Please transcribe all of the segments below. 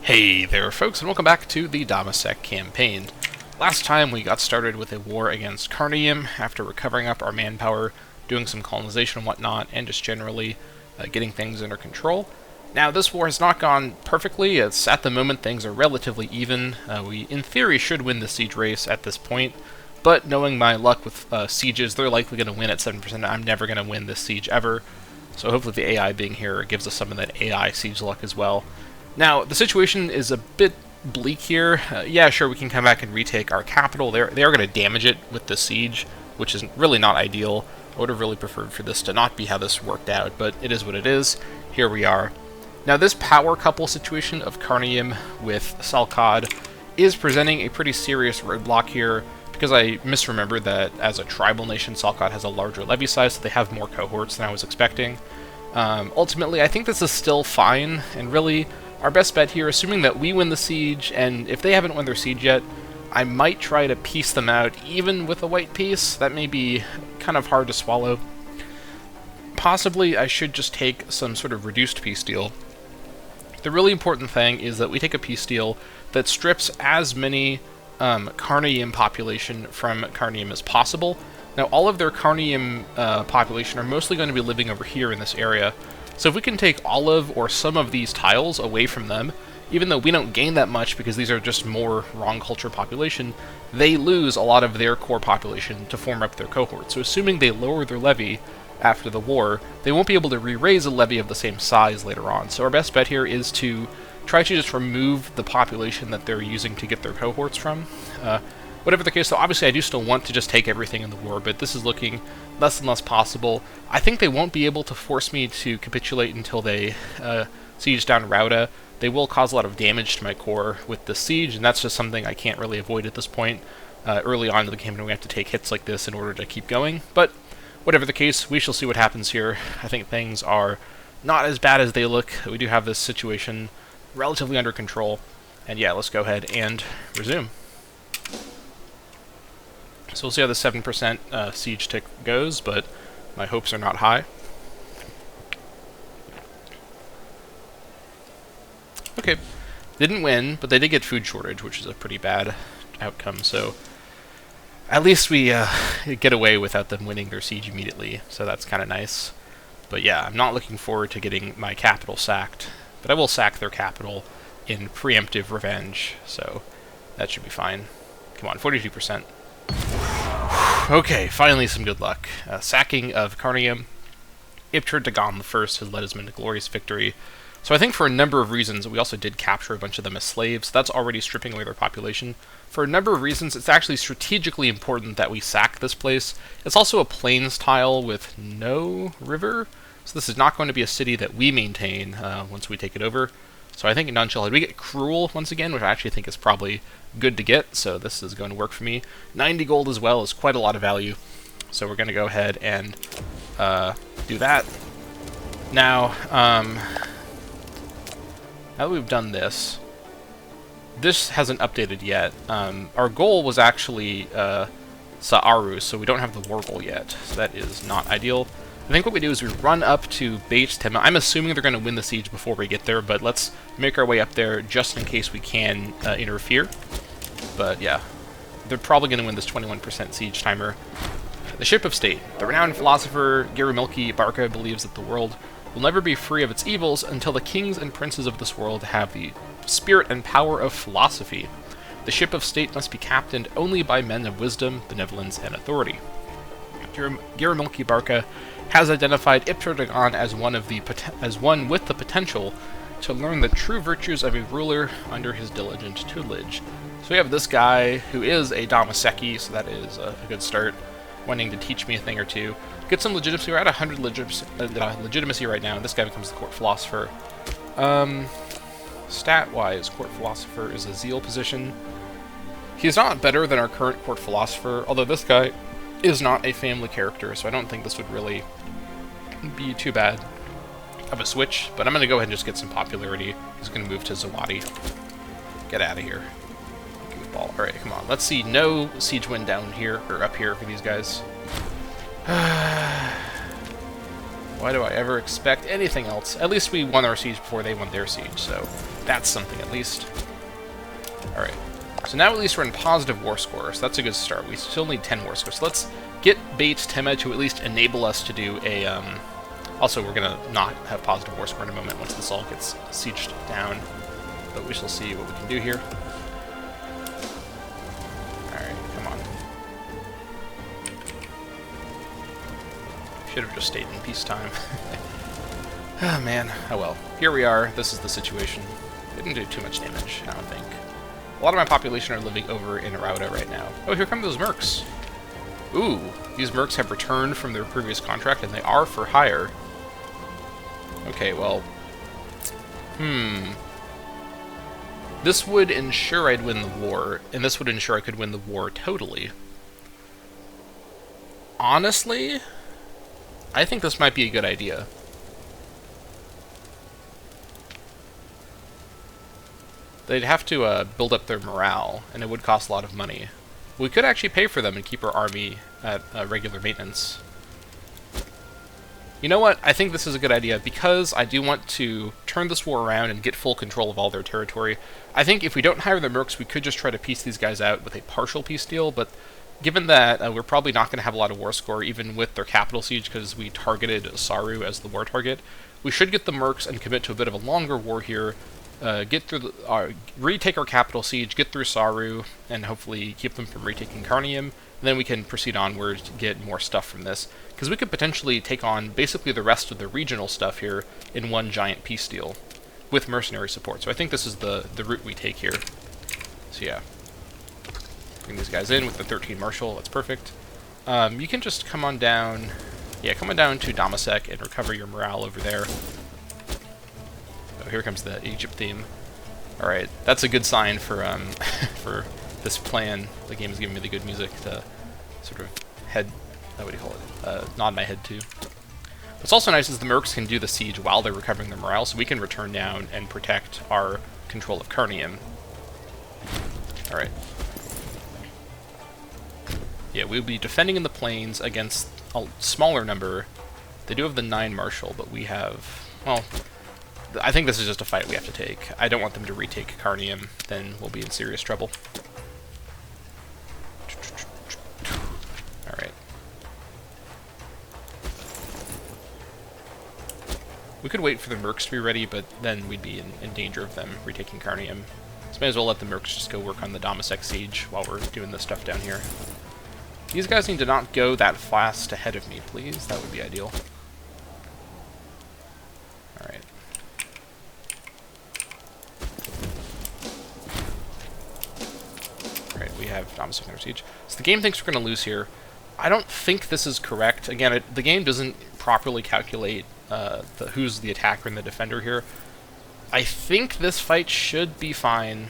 Hey there folks, and welcome back to the Dammâseq Campaign. Last time we got started with a war against Carnium after recovering up our manpower, doing some colonization and whatnot, and just generally getting things under control. Now this war has not gone perfectly, as at the moment things are relatively even. We in theory should win the siege race at this point, but knowing my luck with sieges, they're likely going to win at 7%. I'm never going to win this siege ever, so hopefully the AI being here gives us some of that AI siege luck as well. Now, the situation is a bit bleak here. Yeah, sure, we can come back and retake our capital. They are going to damage it with the siege, which is really not ideal. I would have really preferred for this to not be how this worked out, but it is what it is. Here we are. Now, this power couple situation of Carnium with Salcad is presenting a pretty serious roadblock here, because I misremembered that as a tribal nation, Salcad has a larger levy size, so they have more cohorts than I was expecting. Ultimately, I think this is still fine, and really, our best bet here, assuming that we win the siege, and if they haven't won their siege yet, I might try to piece them out even with a white piece. That may be kind of hard to swallow. Possibly I should just take some sort of reduced peace deal. The really important thing is that we take a peace deal that strips as many Carnium population from Carnium as possible. Now all of their Carnium population are mostly going to be living over here in this area. So if we can take all of or some of these tiles away from them, even though we don't gain that much because these are just more wrong culture population, they lose a lot of their core population to form up their cohort. So assuming they lower their levy after the war, they won't be able to re-raise a levy of the same size later on. So our best bet here is to try to just remove the population that they're using to get their cohorts from. Whatever the case, though, obviously I do still want to just take everything in the war, but this is looking less and less possible. I think they won't be able to force me to capitulate until they siege down Rauda. They will cause a lot of damage to my core with the siege, and that's just something I can't really avoid at this point. Early on in the campaign, we have to take hits like this in order to keep going, but whatever the case, we shall see what happens here. I think things are not as bad as they look. We do have this situation relatively under control, and yeah, let's go ahead and resume. So we'll see how the 7% siege tick goes, but my hopes are not high. Okay, didn't win, but they did get food shortage, which is a pretty bad outcome, so at least we get away without them winning their siege immediately, so that's kind of nice. But yeah, I'm not looking forward to getting my capital sacked, but I will sack their capital in preemptive revenge, so that should be fine. Come on, 42%. Okay, finally some good luck. Sacking of Carnium. Ibtur Dagan I has led his men to glorious victory. So I think for a number of reasons, we also did capture a bunch of them as slaves. That's already stripping away their population. For a number of reasons, it's actually strategically important that we sack this place. It's also a plains tile with no river, so this is not going to be a city that we maintain once we take it over. So I think in Nunchill, we get Cruel once again, which I actually think is probably good to get, so this is going to work for me. 90 gold as well is quite a lot of value, so we're going to go ahead and do that. Now that we've done this, this hasn't updated yet. Our goal was actually Sa'aru, so we don't have the war goal yet, so that is not ideal. I think what we do is we run up to Beit Tema. I'm assuming they're going to win the siege before we get there, but let's make our way up there just in case we can interfere. But yeah, they're probably going to win this 21% siege timer. The Ship of State. The renowned philosopher Girimilki Barca believes that the world will never be free of its evils until the kings and princes of this world have the spirit and power of philosophy. The Ship of State must be captained only by men of wisdom, benevolence, and authority. Girimilki Barca has identified Ibtur Dagan as one with the potential to learn the true virtues of a ruler under his diligent tutelage. So we have this guy who is a Dammâseq, so that is a good start, wanting to teach me a thing or two. Get some legitimacy. We're at 100 legitimacy right now, and this guy becomes the court philosopher. Stat-wise, court philosopher is a zeal position. He's not better than our current court philosopher, although this guy is not a family character, so I don't think this would really be too bad of a switch, but I'm going to go ahead and just get some popularity. He's going to move to Zawadi. Get out of here. Goofball. Alright, come on. Let's see. No siege win down here, or up here for these guys. Why do I ever expect anything else? At least we won our siege before they won their siege, so that's something at least. Alright, so now at least we're in positive war score, so that's a good start. We still need 10 war scores. So let's get Bait Tema to at least enable us to do a... Also, we're going to not have positive war score in a moment once this all gets sieged down, but we shall see what we can do here. Alright, come on. Should have just stayed in peacetime. Oh man, oh well. Here we are, this is the situation. Didn't do too much damage, I don't think. A lot of my population are living over in Rauda right now. Oh, here come those mercs. Ooh, these mercs have returned from their previous contract, and they are for hire. Okay, well... This would ensure I'd win the war, and this would ensure I could win the war totally. Honestly, I think this might be a good idea. They'd have to build up their morale, and it would cost a lot of money. We could actually pay for them and keep our army at regular maintenance. You know what? I think this is a good idea, because I do want to turn this war around and get full control of all their territory. I think if we don't hire the mercs, we could just try to piece these guys out with a partial peace deal, but given that we're probably not going to have a lot of war score, even with their capital siege, because we targeted Saru as the war target, we should get the mercs and commit to a bit of a longer war here, get through retake our capital siege, get through Saru, and hopefully keep them from retaking Carnium, and then we can proceed onwards to get more stuff from this. Because we could potentially take on basically the rest of the regional stuff here in one giant peace deal, with mercenary support. So I think this is the route we take here. So yeah. Bring these guys in with the 13 Marshal, that's perfect. You can just come on down, yeah, come on down to Dammâseq and recover your morale over there. Oh, here comes the Egypt theme. Alright, that's a good sign for for this plan. The game is giving me the good music to sort of what do you call it? Nod my head to. What's also nice is the mercs can do the siege while they're recovering their morale, so we can return down and protect our control of Carnium. Alright. Yeah, we'll be defending in the plains against a smaller number. They do have the 9 Marshal, but we have... Well, I think this is just a fight we have to take. I don't want them to retake Carnium, then we'll be in serious trouble. Alright. We could wait for the mercs to be ready, but then we'd be in danger of them retaking Carnium. So may as well let the mercs just go work on the Dammâseq siege while we're doing this stuff down here. These guys need to not go that fast ahead of me, please. That would be ideal. Alright. Alright, we have Dammâseq under siege. So the game thinks we're going to lose here. I don't think this is correct. Again, the game doesn't properly calculate who's the attacker and the defender here. I think this fight should be fine.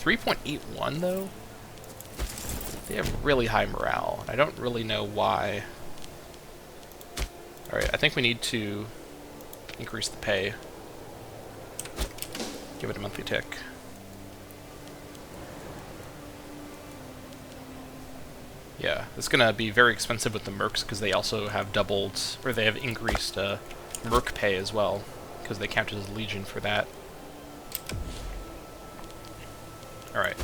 3.81 though? They have really high morale. I don't really know why. Alright, I think we need to increase the pay. Give it a monthly tick. Yeah, it's going to be very expensive with the mercs because they also have doubled, or they have increased merc pay as well, because they counted as legion for that. Alright.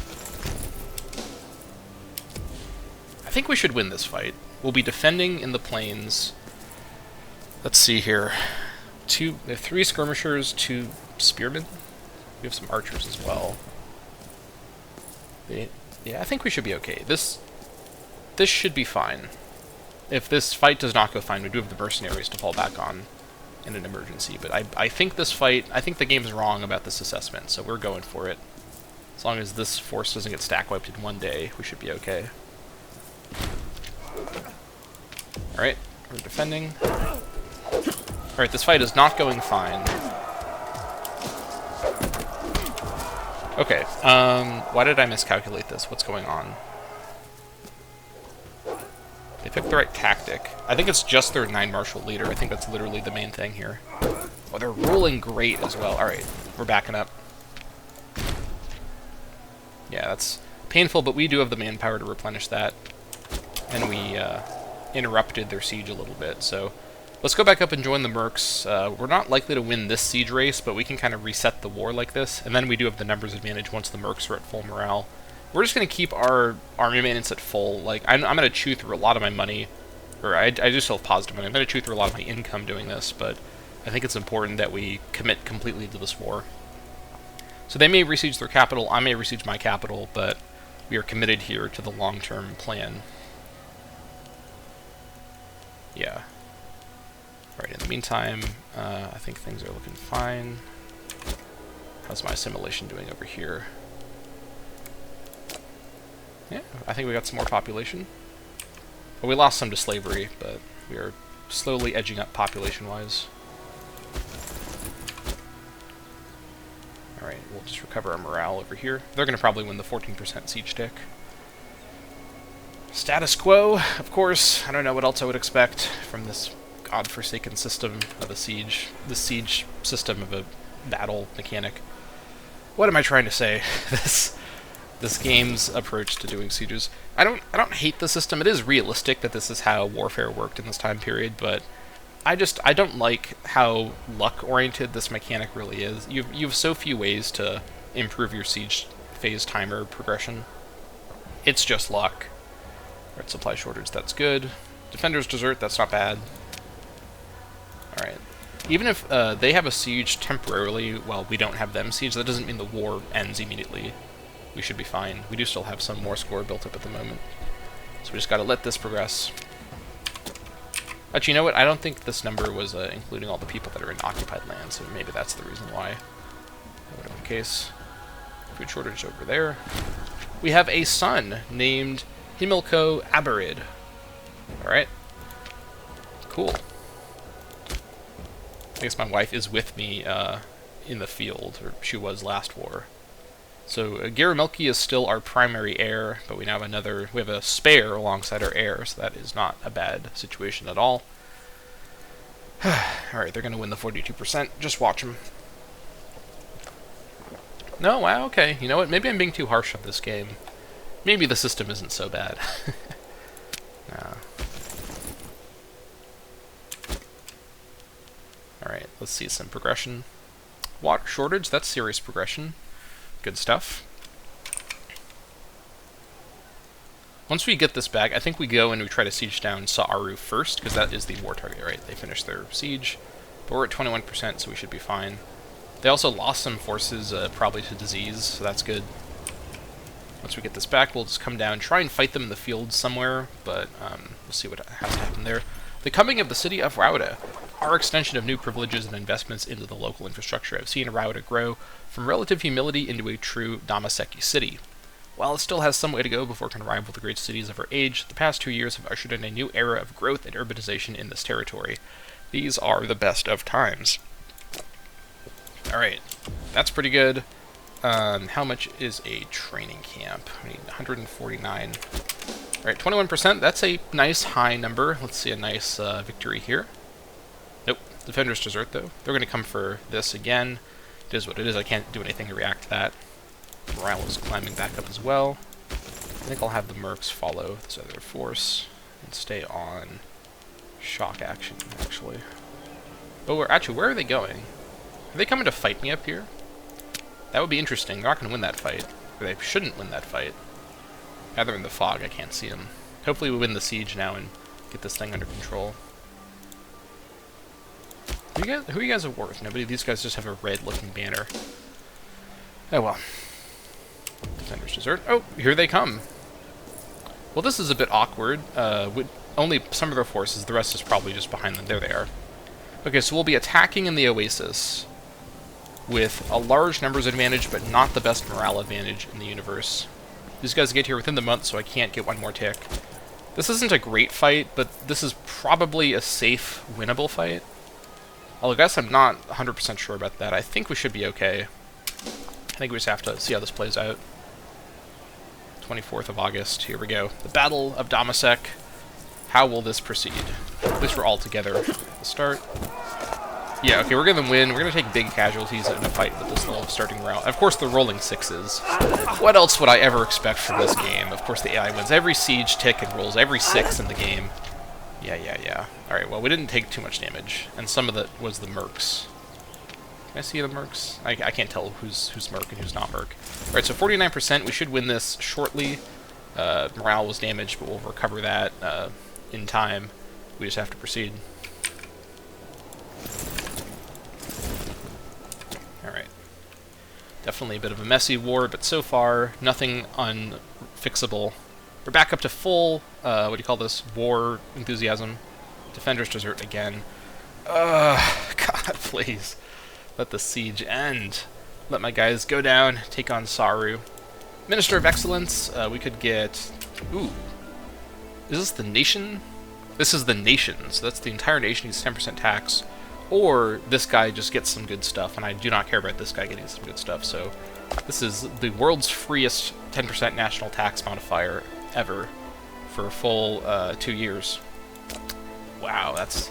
I think we should win this fight. We'll be defending in the plains. Let's see here. We have 3 skirmishers, 2 spearmen. We have some archers as well. Yeah, I think we should be okay. This should be fine. If this fight does not go fine, we do have the mercenaries to fall back on in an emergency. But I think this fight, I think the game's wrong about this assessment, so we're going for it. As long as this force doesn't get stack wiped in one day, we should be okay. Alright, we're defending. Alright, this fight is not going fine. Okay, why did I miscalculate this? What's going on? They picked the right tactic. I think it's just their 9 Marshal leader. I think that's literally the main thing here. Oh, they're rolling great as well. Alright, we're backing up. Yeah, that's painful, but we do have the manpower to replenish that. And we interrupted their siege a little bit, so Let's go back up and join the mercs. We're not likely to win this siege race, but we can kind of reset the war like this, and then we do have the numbers advantage once the mercs are at full morale. We're just going to keep our army maintenance at full. Like, I'm going to chew through a lot of my money, or I do still have positive money. I'm going to chew through a lot of my income doing this, but I think it's important that we commit completely to this war. So they may besiege their capital, I may besiege my capital, but we are committed here to the long-term plan. Yeah. Alright, in the meantime, I think things are looking fine. How's my assimilation doing over here? Yeah, I think we got some more population. Well, we lost some to slavery, but we are slowly edging up population-wise. Alright, we'll just recover our morale over here. They're going to probably win the 14% siege tick. Status quo, of course. I don't know what else I would expect from this godforsaken system of a siege. This siege system of a battle mechanic. What am I trying to say? This game's approach to doing sieges. I don't hate the system. It is realistic that this is how warfare worked in this time period, but I don't like how luck-oriented this mechanic really is. You have so few ways to improve your siege phase timer progression. It's just luck. Alright, supply shortage, that's good. Defenders desert, that's not bad. Alright. Even if they have a siege temporarily while we don't have them siege, that doesn't mean the war ends immediately. We should be fine. We do still have some more score built up at the moment. So we just gotta let this progress. Actually, you know what? I don't think this number was including all the people that are in occupied land, so maybe that's the reason why. Whatever the case. Food shortage over there. We have a son named Himilko Aberid. Alright. Cool. I guess my wife is with me in the field, or she was last war. So Garamilki is still our primary heir, but we now have we have a spare alongside our heir, so that is not a bad situation at all. Alright, they're going to win the 42%. Just watch them. No, wow, okay. You know what? Maybe I'm being too harsh on this game. Maybe the system isn't so bad. No. Alright, let's see some progression. Water shortage, that's serious progression. Good stuff. Once we get this back, I think we go and we try to siege down Sa'aru first, because that is the war target, right? They finished their siege. But we're at 21%, so we should be fine. They also lost some forces, probably to disease, so that's good. Once we get this back, we'll just come down, try and fight them in the field somewhere, but we'll see what has to happen there. The coming of the city of Rauda. Our extension of new privileges and investments into the local infrastructure have seen Rauda grow from relative humility into a true Dammâseq city. While it still has some way to go before it can rival the great cities of our age, the past 2 years have ushered in a new era of growth and urbanization in this territory. These are the best of times. Alright, that's pretty good. How much is a training camp? I need 149. Alright, 21%, that's a nice high number. Let's see a nice victory here. Nope, defenders desert though. They're going to come for this again. It is what it is, I can't do anything to react to that. Morale is climbing back up as well. I think I'll have the mercs follow this other force and stay on shock action, actually. But where are they going? Are they coming to fight me up here? That would be interesting. They're not going to win that fight. Or they shouldn't win that fight. Now they're in the fog, I can't see them. Hopefully we win the siege now and get this thing under control. Who are you guys at war with? Nobody? These guys just have a red-looking banner. Oh well. Defenders desert. Oh, here they come. Well, this is a bit awkward. With only some of their forces, the rest is probably just behind them. There they are. Okay, so we'll be attacking in the Oasis with a large numbers advantage, but not the best morale advantage in the universe. These guys get here within the month, so I can't get one more tick. This isn't a great fight, but this is probably a safe, winnable fight. Although I guess I'm not 100% sure about that. I think we should be okay. I think we just have to see how this plays out. 24th of August, here we go. The Battle of Dammâseq. How will this proceed? At least we're all together at the start. Yeah, okay, we're gonna win. We're gonna take big casualties in a fight with this little starting round. Of course, they're rolling sixes. What else would I ever expect from this game? Of course, the AI wins every siege tick and rolls every 6 in the game. Yeah. Alright, well, we didn't take too much damage, and some of that was the mercs. Can I see the mercs? I can't tell who's merc and who's not merc. Alright, so 49%, we should win this shortly. Morale was damaged, but we'll recover that in time. We just have to proceed. Alright. Definitely a bit of a messy war, but so far, nothing unfixable. We're back up to full, what do you call this, war enthusiasm. Defenders desert again. God, please. Let the siege end. Let my guys go down, take on Saru. Minister of Excellence, we could get... Ooh. Is this the nation? This is the nation, so that's the entire nation gets 10% tax. Or this guy just gets some good stuff, and I do not care about this guy getting some good stuff, so... This is the world's freest 10% national tax modifier ever for a full 2 years. Wow, that's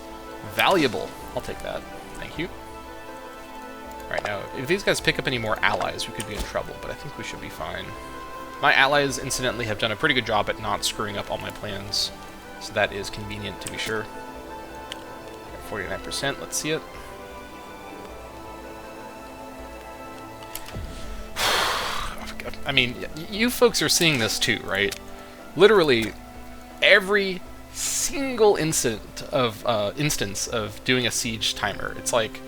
valuable. I'll take that. Thank you. Right now, if these guys pick up any more allies, we could be in trouble, but I think we should be fine. My allies, incidentally, have done a pretty good job at not screwing up all my plans, so that is convenient to be sure. 49%, let's see it. I mean, you folks are seeing this too, right? Literally, every single instance of doing a siege timer, it's like,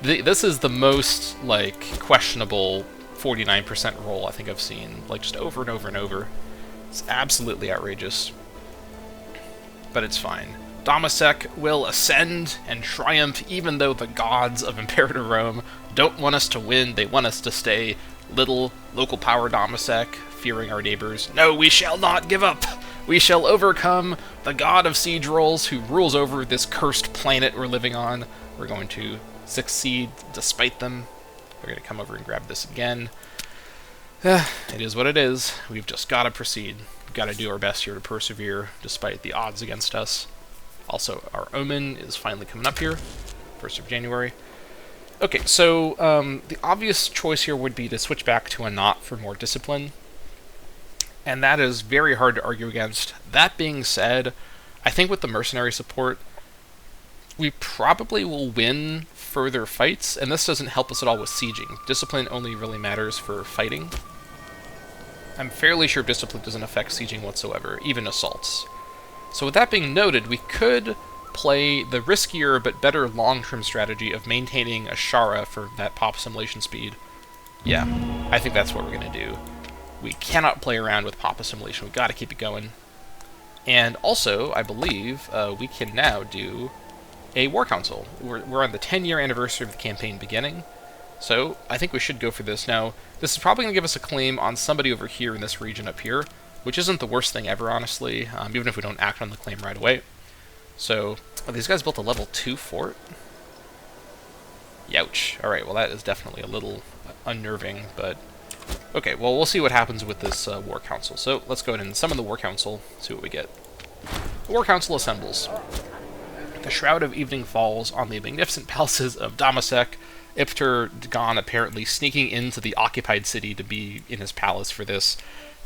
this is the most, like, questionable 49% roll I think I've seen, like, just over and over and over. It's absolutely outrageous. But it's fine. Dammâseq will ascend and triumph even though the gods of Imperator Rome don't want us to win, they want us to stay. Little local power Dammâseq, fearing our neighbors. No, we shall not give up! We shall overcome the god of siege rolls who rules over this cursed planet we're living on. We're going to succeed despite them. We're going to come over and grab this again. It is what it is. We've just got to proceed. We've got to do our best here to persevere despite the odds against us. Also, our Omen is finally coming up here. 1st of January. Okay, so the obvious choice here would be to switch back to a knot for more discipline. And that is very hard to argue against. That being said, I think with the mercenary support, we probably will win further fights, and this doesn't help us at all with sieging. Discipline only really matters for fighting. I'm fairly sure discipline doesn't affect sieging whatsoever, even assaults. So with that being noted, we could play the riskier but better long-term strategy of maintaining a Shara for that pop assimilation speed. Yeah, I think that's what we're going to do. We cannot play around with pop assimilation. We've got to keep it going. And also, I believe, we can now do a war council. We're on the 10-year anniversary of the campaign beginning, so I think we should go for this. Now, this is probably going to give us a claim on somebody over here in this region up here, which isn't the worst thing ever, honestly, even if we don't act on the claim right away. So, these guys built a level 2 fort? Youch. Alright, well that is definitely a little unnerving, but... Okay, well we'll see what happens with this war council. So, let's go ahead and summon the war council, see what we get. The war council assembles. The shroud of evening falls on the magnificent palaces of Dammâseq. Ipter Dagon apparently sneaking into the occupied city to be in his palace for this.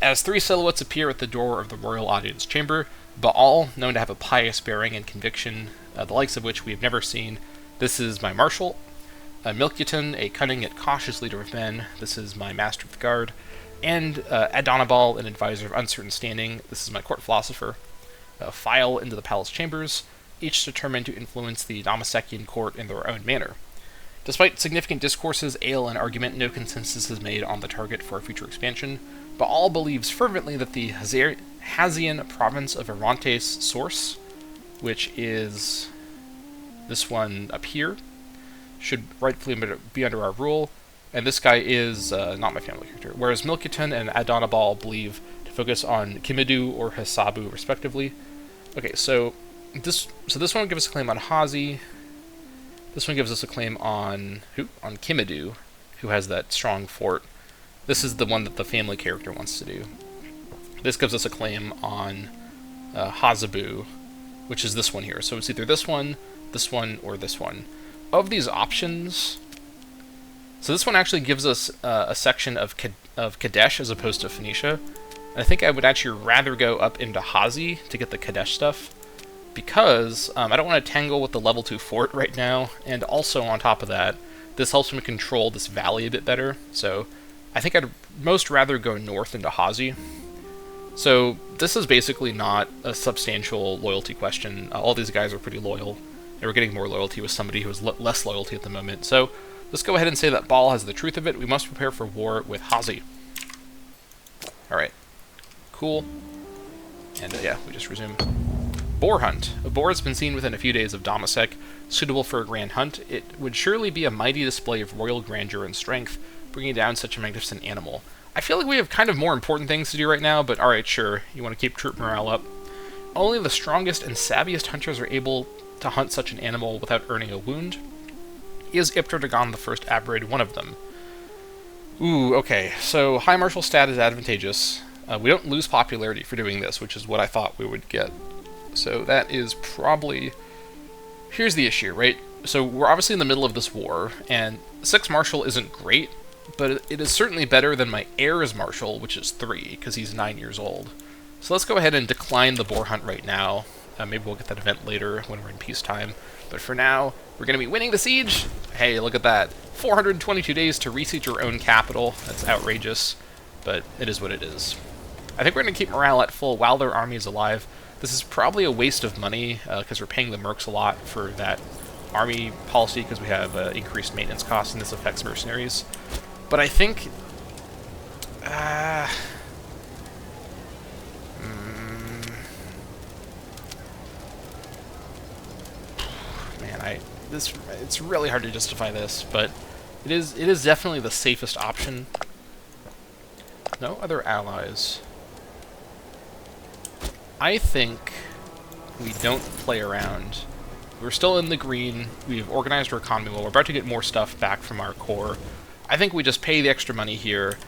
As 3 silhouettes appear at the door of the royal audience chamber, Baal, known to have a pious bearing and conviction, the likes of which we have never seen. This is my marshal. Milkuton, a cunning yet cautious leader of men. This is my master of the guard. And Adonabal, an advisor of uncertain standing. This is my court philosopher. File into the palace chambers, each determined to influence the Dammâseqian court in their own manner. Despite significant discourses, ale, and argument, no consensus is made on the target for a future expansion. Baal believes fervently that the Hazian province of Orontes source, which is this one up here, should rightfully be under our rule, and this guy is not my family character. Whereas Milkuton and Adonabal believe to focus on Kimidu or Hasabu, respectively. Okay, so this one will give us a claim on Hazi. This one gives us a claim on who? On Kimidu, who has that strong fort. This is the one that the family character wants to do. This gives us a claim on Hazabu, which is this one here. So it's either this one, or this one. Of these options, so this one actually gives us a section of Kadesh as opposed to Phoenicia. And I think I would actually rather go up into Hazi to get the Kadesh stuff. because I don't want to tangle with the level 2 fort right now, and also on top of that, this helps me control this valley a bit better, so I think I'd most rather go north into Hazi. So this is basically not a substantial loyalty question. All these guys are pretty loyal, and we're getting more loyalty with somebody who has less loyalty at the moment. So let's go ahead and say that Baal has the truth of it. We must prepare for war with Hazi. Alright. Cool. And yeah, we just resume. Boar hunt. A boar has been seen within a few days of Dammâseq, suitable for a grand hunt. It would surely be a mighty display of royal grandeur and strength, bringing down such a magnificent animal. I feel like we have kind of more important things to do right now, but alright, sure. You want to keep troop morale up. Only the strongest and savviest hunters are able to hunt such an animal without earning a wound. Is Imperator the first Abrid one of them? Ooh, okay. So, high martial stat is advantageous. We don't lose popularity for doing this, which is what I thought we would get. So that is probably... Here's the issue, right? So we're obviously in the middle of this war, and 6 martial isn't great, but it is certainly better than my heir's martial, which is 3, because he's 9 years old. So let's go ahead and decline the boar hunt right now. Maybe we'll get that event later when we're in peacetime. But for now, we're going to be winning the siege. Hey, look at that. 422 days to resiege your own capital. That's outrageous, but it is what it is. I think we're going to keep morale at full while their army is alive. This is probably a waste of money, because we're paying the mercs a lot for that army policy, because we have increased maintenance costs, and this affects mercenaries. But I think... Man, it's really hard to justify this, but it is definitely the safest option. No other allies. I think we don't play around. We're still in the green. We've organized our economy well. We're about to get more stuff back from our core. I think we just pay the extra money here,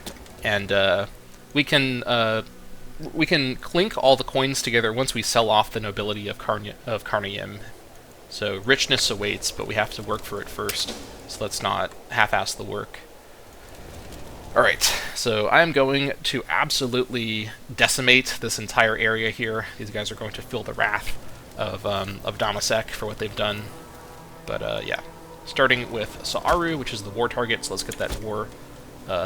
and we can clink all the coins together once we sell off the nobility of Karnayim. So richness awaits, but we have to work for it first. So let's not half-ass the work. Alright, so I am going to absolutely decimate this entire area here. These guys are going to feel the wrath of Dammâseq for what they've done. But yeah, starting with Sa'aru, which is the war target, so let's get that war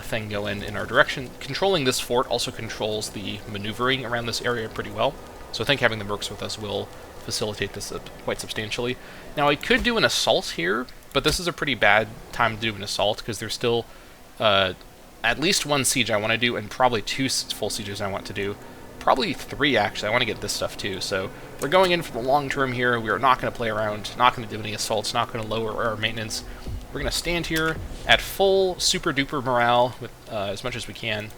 thing going in our direction. Controlling this fort also controls the maneuvering around this area pretty well, so I think having the mercs with us will facilitate this quite substantially. Now, I could do an assault here, but this is a pretty bad time to do an assault, because there's still at least 1 siege I want to do, and probably 2 full sieges I want to do. Probably 3, actually. I want to get this stuff, too. So we're going in for the long term here. We are not going to play around, not going to do any assaults, not going to lower our maintenance. We're going to stand here at full super-duper morale with as much as we can.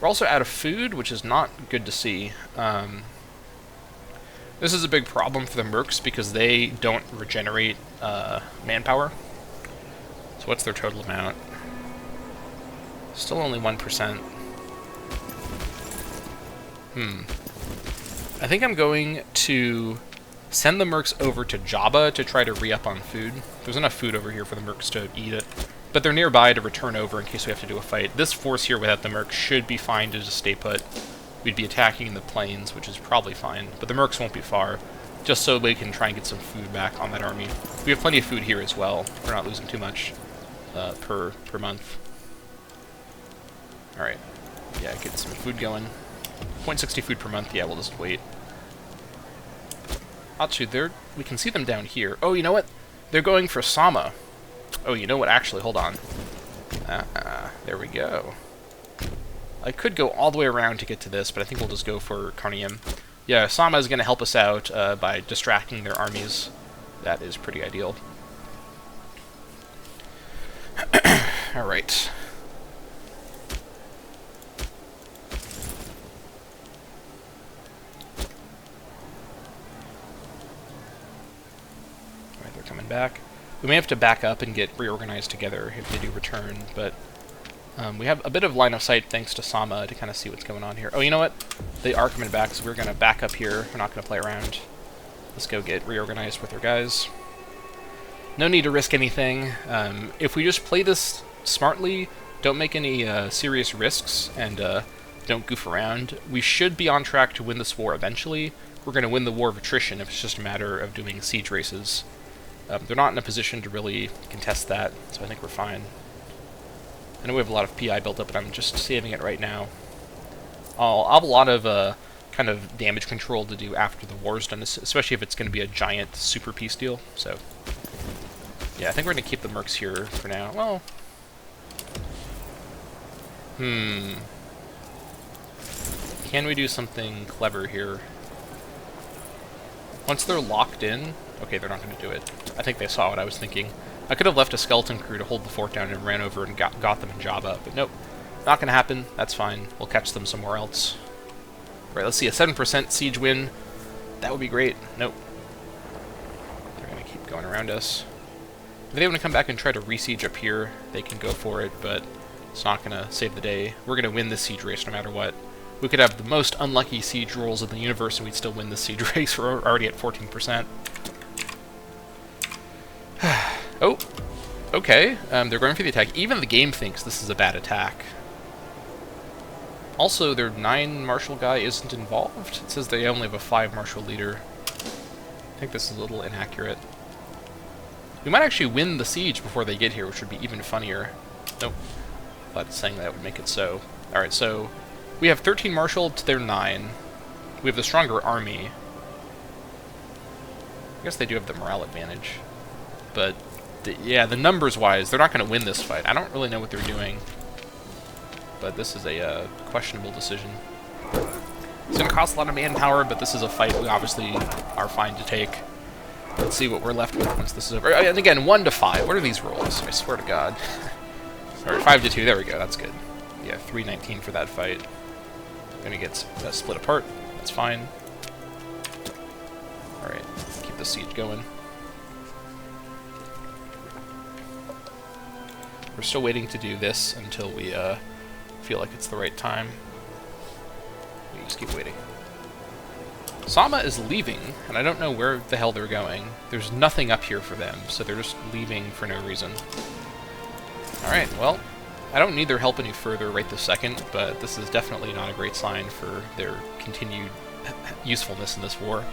We're also out of food, which is not good to see. This is a big problem for the mercs, because they don't regenerate manpower. So what's their total amount? Still only 1%. I think I'm going to send the mercs over to Jabba to try to re-up on food. There's enough food over here for the mercs to eat it, but they're nearby to return over in case we have to do a fight. This force here without the mercs should be fine to just stay put. We'd be attacking in the plains, which is probably fine, but the mercs won't be far, just so we can try and get some food back on that army. We have plenty of food here as well. We're not losing too much per month. Alright. Yeah, get some food going. 0.60 food per month. Yeah, we'll just wait. Atsu, we can see them down here. Oh, you know what? They're going for Sama. Oh, you know what? Actually, hold on. There we go. I could go all the way around to get to this, but I think we'll just go for Karnayim. Yeah, Sama is going to help us out by distracting their armies. That is pretty ideal. Alright. Alright, they're coming back. We may have to back up and get reorganized together if they do return, but we have a bit of line of sight thanks to Sama to kind of see what's going on here. Oh, you know what? They are coming back, so we're going to back up here. We're not going to play around. Let's go get reorganized with our guys. No need to risk anything. If we just play this smartly, don't make any serious risks, and don't goof around, we should be on track to win this war eventually. we're going to win the war of attrition if it's just a matter of doing siege races. They're not in a position to really contest that, so I think we're fine. I know we have a lot of PI built up, but I'm just saving it right now. I'll have a lot of kind of damage control to do after the war's done, especially if it's going to be a giant super peace deal. So, yeah, I think we're going to keep the mercs here for now. Well, can we do something clever here? Once they're locked in, okay, they're not going to do it. I think they saw what I was thinking. I could have left a skeleton crew to hold the fort down and ran over and got them in Java, but nope. Not going to happen. That's fine. We'll catch them somewhere else. Right, let's see, a 7% siege win. That would be great. Nope. They're going to keep going around us. If they want to come back and try to re-siege up here, they can go for it, but it's not going to save the day. We're going to win this siege race no matter what. We could have the most unlucky siege rolls in the universe and we'd still win this siege race. We're already at 14%. Oh, okay. They're going for the attack. Even the game thinks this is a bad attack. Also, their 9 martial guy isn't involved. It says they only have a 5 martial leader. I think this is a little inaccurate. We might actually win the siege before they get here, which would be even funnier. Nope. But saying that would make it so. Alright, so we have 13 martial to their 9. We have the stronger army. I guess they do have the morale advantage. But, yeah, the numbers-wise, they're not going to win this fight. I don't really know what they're doing. But this is a questionable decision. It's going to cost a lot of manpower, but this is a fight we obviously are fine to take. Let's see what we're left with once this is over. And again, 1 to 5. What are these rolls? I swear to God. Alright, 5 to 2. There we go. That's good. Yeah, 319 for that fight. Going to get split apart. That's fine. Alright, keep the siege going. We're still waiting to do this until we feel like it's the right time. We just keep waiting. Sama is leaving, and I don't know where the hell they're going. There's nothing up here for them, so they're just leaving for no reason. Alright, well, I don't need their help any further right this second, but this is definitely not a great sign for their continued usefulness in this war.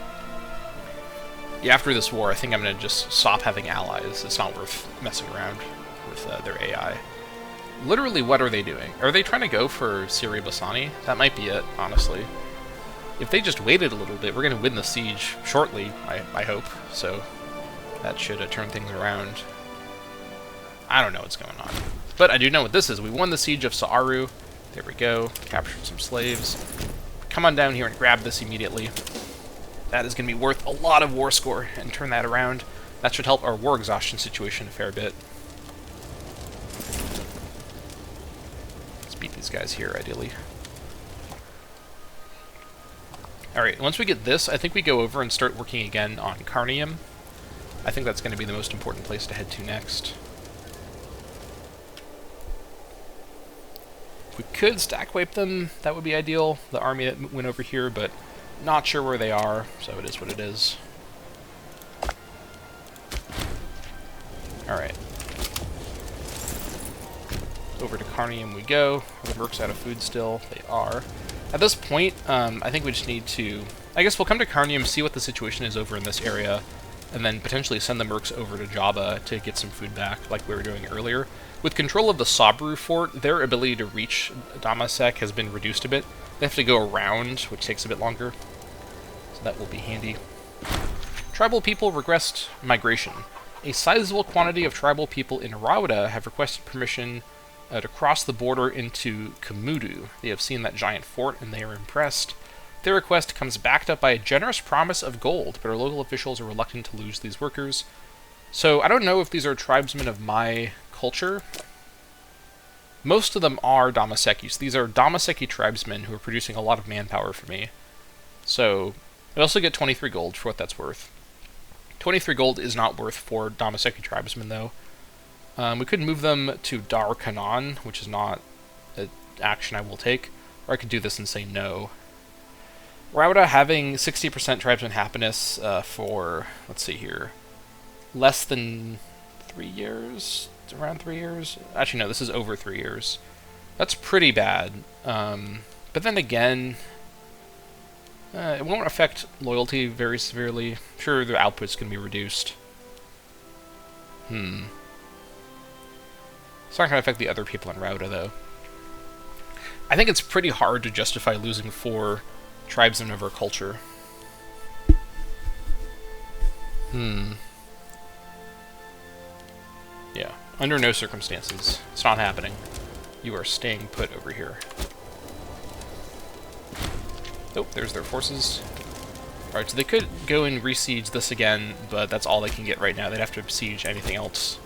Yeah, after this war, I think I'm going to just stop having allies. It's not worth messing around with their AI. Literally, what are they doing? Are they trying to go for Syria Bassani? That might be it, honestly. If they just waited a little bit, we're going to win the siege shortly, I hope. So that should turn things around. I don't know what's going on. But I do know what this is. We won the siege of Sa'aru. There we go. Captured some slaves. Come on down here and grab this immediately. That is going to be worth a lot of war score, and turn that around. That should help our war exhaustion situation a fair bit. Let's beat these guys here, ideally. Alright, once we get this, I think we go over and start working again on Carnium. I think that's going to be the most important place to head to next. If we could stack wipe them, that would be ideal. The army that went over here, but not sure where they are, so it is what it is. Alright. Over to Carnium we go. Are the mercs out of food still? They are. At this point, I think we just need to... I guess we'll come to Carnium, see what the situation is over in this area, and then potentially send the mercs over to Java to get some food back, like we were doing earlier. With control of the Sabru fort, their ability to reach Dammâseq has been reduced a bit. They have to go around, which takes a bit longer, so that will be handy. Tribal people request migration. A sizable quantity of tribal people in Rauda have requested permission to cross the border into Kamudu. They have seen that giant fort and they are impressed. Their request comes backed up by a generous promise of gold, but our local officials are reluctant to lose these workers. So I don't know if these are tribesmen of my culture. Most of them are Dammâseqis. These are Dammâseqi tribesmen who are producing a lot of manpower for me. So I also get 23 gold for what that's worth. 23 gold is not worth 4 Dammâseqi tribesmen, though. We could move them to Dar Kanan, which is not an action I will take. Or I could do this and say no. Rauda having 60% tribesman happiness for, let's see here, less than 3 years? Around 3 years? Actually, no, this is over 3 years. That's pretty bad. But then again, It won't affect loyalty very severely. Sure, the output's going to be reduced. It's not going to affect the other people in Rauda, though. I think it's pretty hard to justify losing 4 tribes of our culture. Yeah, under no circumstances. It's not happening. You are staying put over here. Oh, there's their forces. Alright, so they could go and re-siege this again, but that's all they can get right now. They'd have to siege anything else.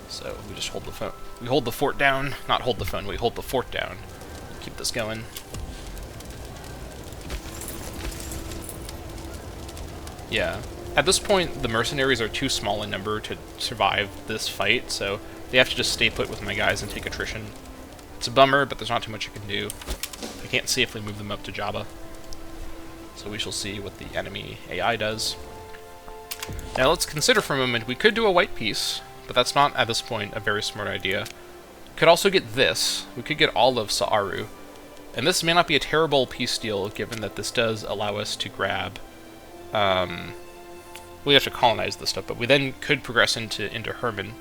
So we just hold the phone. We hold the fort down. Not hold the phone, we hold the fort down. Keep this going. Yeah. At this point, the mercenaries are too small in number to survive this fight, so they have to just stay put with my guys and take attrition. It's a bummer, but there's not too much I can do. I can't safely move them up to Java. So we shall see what the enemy AI does. Now let's consider for a moment, we could do a white peace, but that's not, at this point, a very smart idea. Could also get this. We could get all of Sa'aru. And this may not be a terrible peace deal, given that this does allow us to grab... we have to colonize this stuff, but we then could progress into Herman.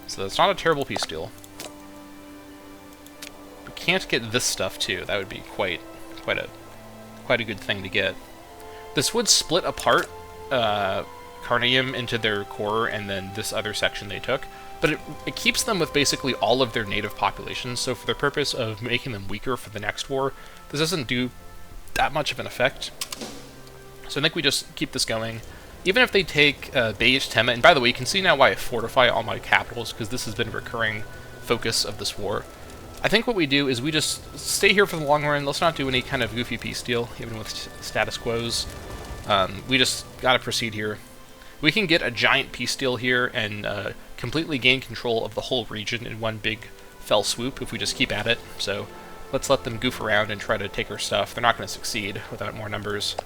So that's not a terrible peace deal. We can't get this stuff too. That would be quite a good thing to get. This would split apart Carnium into their core and then this other section they took, but it keeps them with basically all of their native populations, so for the purpose of making them weaker for the next war, this doesn't do that much of an effect. So I think we just keep this going. Even if they take Beige Tema, and by the way, you can see now why I fortify all my capitals, because this has been a recurring focus of this war. I think what we do is we just stay here for the long run. Let's not do any kind of goofy peace deal, even with status quos. We just gotta proceed here. We can get a giant peace deal here and completely gain control of the whole region in one big fell swoop if we just keep at it. So let's let them goof around and try to take our stuff. They're not going to succeed without more numbers.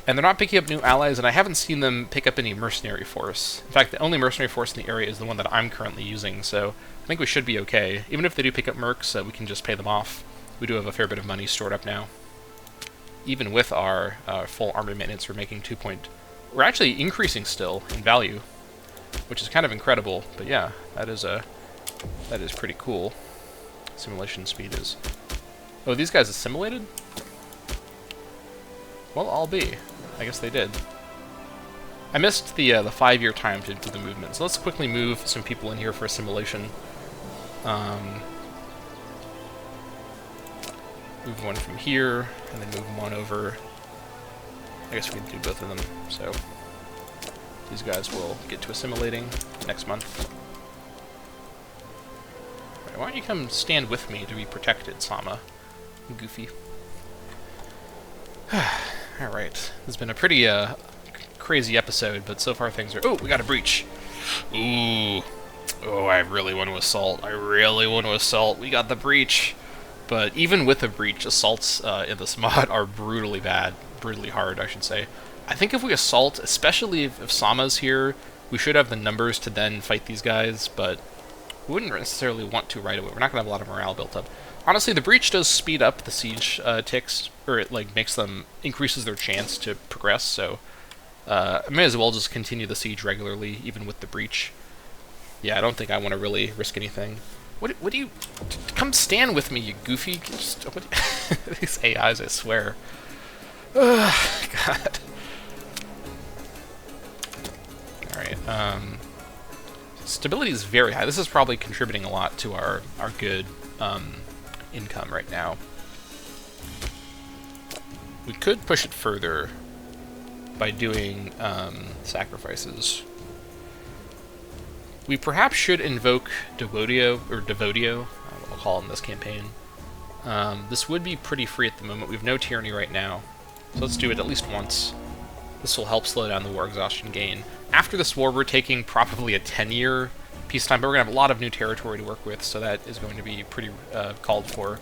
And they're not picking up new allies, and I haven't seen them pick up any mercenary force. In fact, the only mercenary force in the area is the one that I'm currently using, so I think we should be okay. Even if they do pick up mercs, we can just pay them off. We do have a fair bit of money stored up now. Even with our full army maintenance, we're making 2 point... We're actually increasing still in value, which is kind of incredible. But yeah, that is pretty cool. Simulation speed is... Oh, these guys assimilated? Well, I'll be. I guess they did. I missed the 5-year time to do the movement, so let's quickly move some people in here for assimilation. Move one from here, and then move one over. I guess we can do both of them, so these guys will get to assimilating next month. Right, why don't you come stand with me to be protected, Sama? Goofy. Alright, this has been a pretty crazy episode, but so far things are... Oh, we got a breach! Ooh! Oh, I really want to assault. I really want to assault. We got the breach! But even with a breach, assaults in this mod are brutally bad. Brutally hard, I should say. I think if we assault, especially if Sama's here, we should have the numbers to then fight these guys, but we wouldn't necessarily want to right away. We're not going to have a lot of morale built up. Honestly, the breach does speed up the siege ticks, or it like increases their chance to progress, so I may as well just continue the siege regularly, even with the breach. Yeah, I don't think I want to really risk anything. What do you... Come stand with me, you goofy. Just, these AIs, I swear. God. Alright, stability is very high. This is probably contributing a lot to our good income right now. We could push it further by doing sacrifices. We perhaps should invoke Devodio, I don't know what we'll call it in this campaign. This would be pretty free at the moment. We have no tyranny right now. So let's do it at least once. This will help slow down the war exhaustion gain. After this war, we're taking probably a 10-year peacetime, but we're going to have a lot of new territory to work with, so that is going to be pretty called for.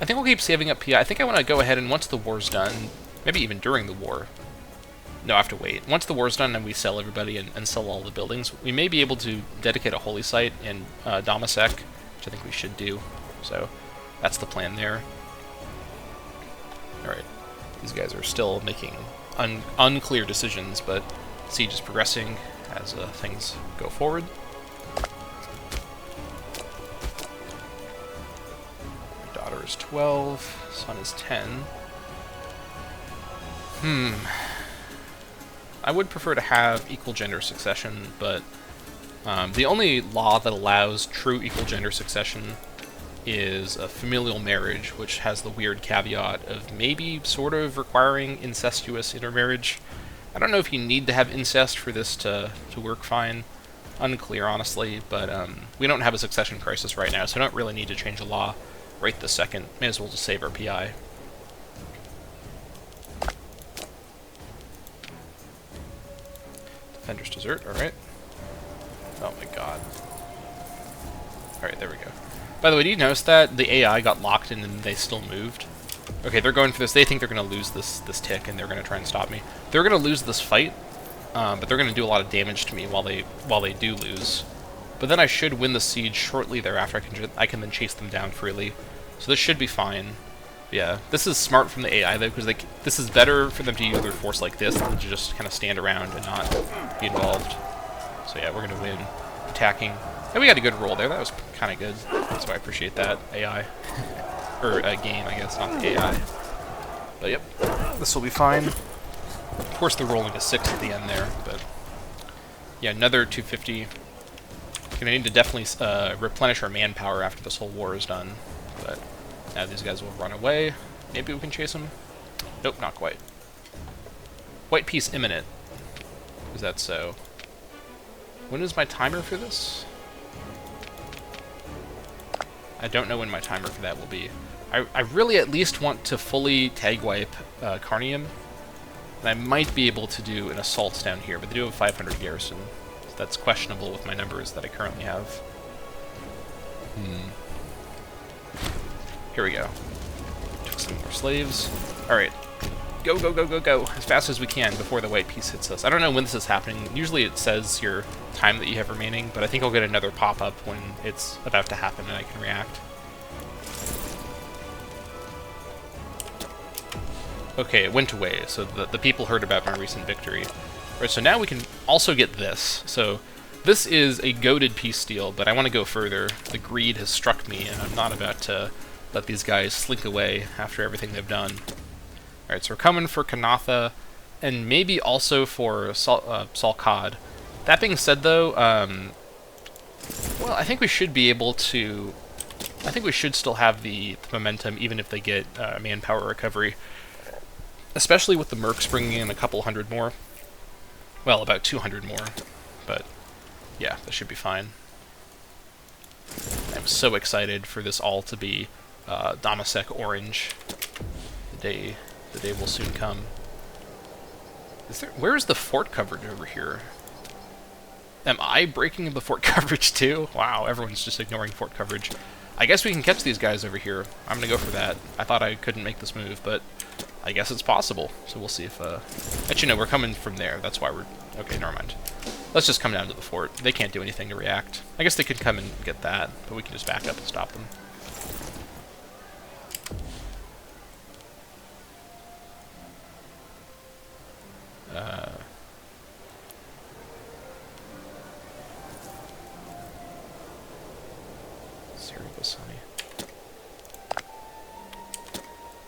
I think we'll keep saving up PI. I think I want to go ahead and once the war's done, maybe even during the war. No, I have to wait. Once the war's done and we sell everybody and sell all the buildings, we may be able to dedicate a holy site in Dammâseq, which I think we should do. So that's the plan there. Alright, these guys are still making unclear decisions, but siege is progressing as things go forward. My daughter is 12, son is 10. I would prefer to have equal gender succession, but the only law that allows true equal gender succession is a familial marriage, which has the weird caveat of maybe sort of requiring incestuous intermarriage. I don't know if you need to have incest for this to work fine. Unclear, honestly, but we don't have a succession crisis right now, so I don't really need to change the law right this second. May as well just save our PI. Defender's Desert, alright. Oh my god. Alright, there we go. By the way, do you notice that the AI got locked in and they still moved? Okay, they're going for this. They think they're going to lose this tick, and they're going to try and stop me. They're going to lose this fight, but they're going to do a lot of damage to me while they do lose. But then I should win the siege shortly thereafter. I can then chase them down freely. So this should be fine. Yeah, this is smart from the AI, though, because this is better for them to use their force like this than to just kind of stand around and not be involved. So yeah, we're going to win attacking. And we got a good roll there. That was kind of good. So I appreciate that, AI. Or game, I guess, not the AI. But yep, this will be fine. Of course, they're rolling a 6 at the end there, but yeah, another 250. Gonna need to definitely replenish our manpower after this whole war is done. But now these guys will run away. Maybe we can chase them. Nope, not quite. White piece imminent. Is that so? When is my timer for this? I don't know when my timer for that will be. I really at least want to fully tag wipe Carnium, and I might be able to do an assault down here, but they do have a 500 garrison. So that's questionable with my numbers that I currently have. Here we go. Took some more slaves. Alright. Go, go, go, go, go. As fast as we can before the white piece hits us. I don't know when this is happening. Usually it says your time that you have remaining, but I think I'll get another pop-up when it's about to happen and I can react. Okay, it went away, so the people heard about my recent victory. Alright, so now we can also get this. So this is a goaded peace steal, but I want to go further. The greed has struck me, and I'm not about to let these guys slink away after everything they've done. Alright, so we're coming for Kanatha, and maybe also for Salkad. That being said, though, well, I think we should be able to... I think we should still have the momentum, even if they get manpower recovery. Especially with the Mercs bringing in a couple hundred more. Well, about 200 more. But, yeah, that should be fine. I'm so excited for this all to be Dammâseq Orange. The day will soon come. Where is the fort coverage over here? Am I breaking the fort coverage too? Wow, everyone's just ignoring fort coverage. I guess we can catch these guys over here. I'm gonna go for that. I thought I couldn't make this move, but I guess it's possible. So we'll see if... Actually, no, we're coming from there. That's why we're... Okay, never mind. Let's just come down to the fort. They can't do anything to react. I guess they could come and get that, but we can just back up and stop them.